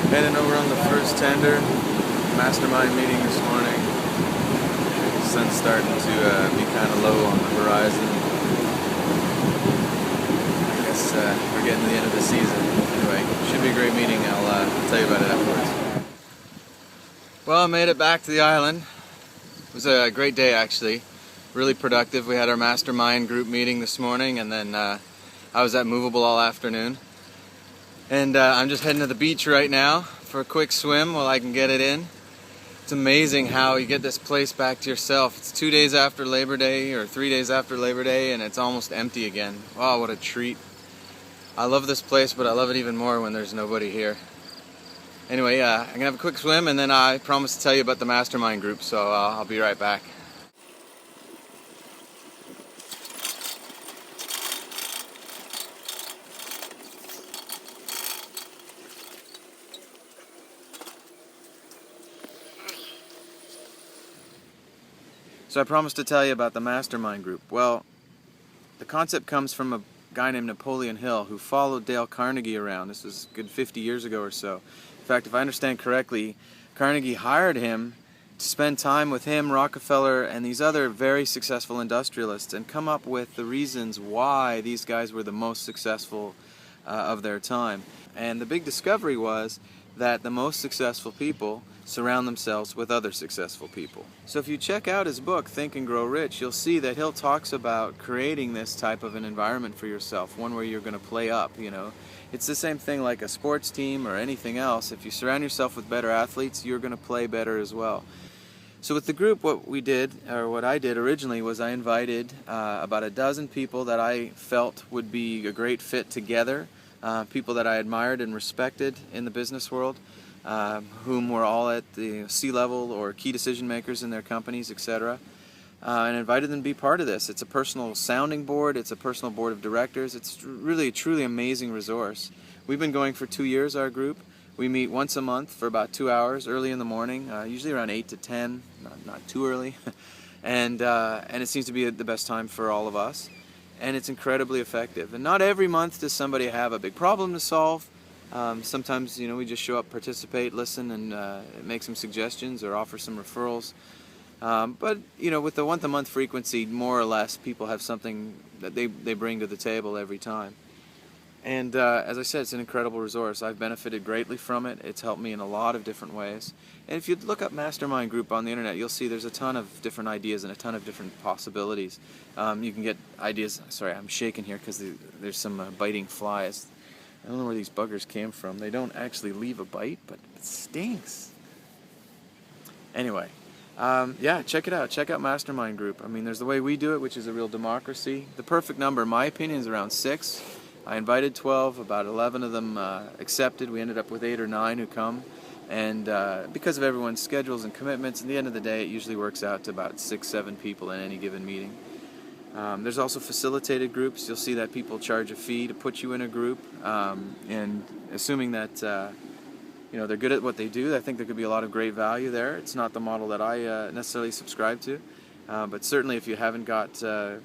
Heading over on the first tender. Mastermind meeting this morning. The sun's starting to be kind of low on the horizon. I guess we're getting to the end of the season. Anyway, should be a great meeting. I'll tell you about it afterwards. Well, I made it back to the island. It was a great day, actually. Really productive. We had our Mastermind Group meeting this morning, and then I was at Movable all afternoon. And I'm just heading to the beach right now for a quick swim while I can get it in. It's amazing how you get this place back to yourself. It's 2 days after Labor Day, or 3 days after Labor Day, and it's almost empty again. Wow, what a treat. I love this place, but I love it even more when there's nobody here. Anyway, I'm going to have a quick swim, and then I promise to tell you about the Mastermind Group, so I'll be right back. So I promised to tell you about the Mastermind Group. Well, the concept comes from a guy named Napoleon Hill who followed Dale Carnegie around. This was a good 50 years ago or so. In fact, if I understand correctly, Carnegie hired him to spend time with him, Rockefeller, and these other very successful industrialists and come up with the reasons why these guys were the most successful of their time. And the big discovery was that the most successful people surround themselves with other successful people. So if you check out his book, Think and Grow Rich, you'll see that Hill talks about creating this type of an environment for yourself, one where you're going to play up, you know. It's the same thing like a sports team or anything else. If you surround yourself with better athletes, you're going to play better as well. So with the group, what I did originally was I invited about a dozen people that I felt would be a great fit together, people that I admired and respected in the business world, whom were all at the C-level or key decision makers in their companies, etc. And invited them to be part of this. It's a personal sounding board, it's a personal board of directors, it's really a truly amazing resource. We've been going for 2 years, our group. We meet once a month for about 2 hours early in the morning, usually around 8 to 10, not too early. And it seems to be the best time for all of us. And it's incredibly effective. And not every month does somebody have a big problem to solve. Sometimes, we just show up, participate, listen, and make some suggestions or offer some referrals. But with the once-a-month frequency, more or less, people have something that they bring to the table every time. And as I said, it's an incredible resource. I've benefited greatly from it. It's helped me in a lot of different ways. And if you look up Mastermind Group on the internet, you'll see there's a ton of different ideas and a ton of different possibilities. You can get ideas. Sorry, I'm shaking here because there's some biting flies. I don't know where these buggers came from. They don't actually leave a bite, but it stinks. Anyway, yeah, check it out. Check out Mastermind Group. I mean, there's the way we do it, which is a real democracy. The perfect number, in my opinion, is around 6. I invited 12, about 11 of them accepted. We ended up with 8 or 9 who come. And because of everyone's schedules and commitments, at the end of the day, it usually works out to about 6, 7 people in any given meeting. There's also facilitated groups. You'll see that people charge a fee to put you in a group. And assuming that they're good at what they do, I think there could be a lot of great value there. It's not the model that I necessarily subscribe to. But certainly if you haven't got a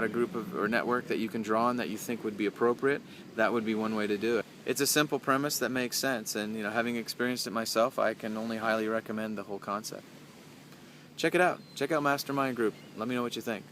group or network that you can draw on that you think would be appropriate, that would be one way to do it. It's a simple premise that makes sense, and having experienced it myself, I can only highly recommend the whole concept. Check it out. Check out Mastermind Group. Let me know what you think.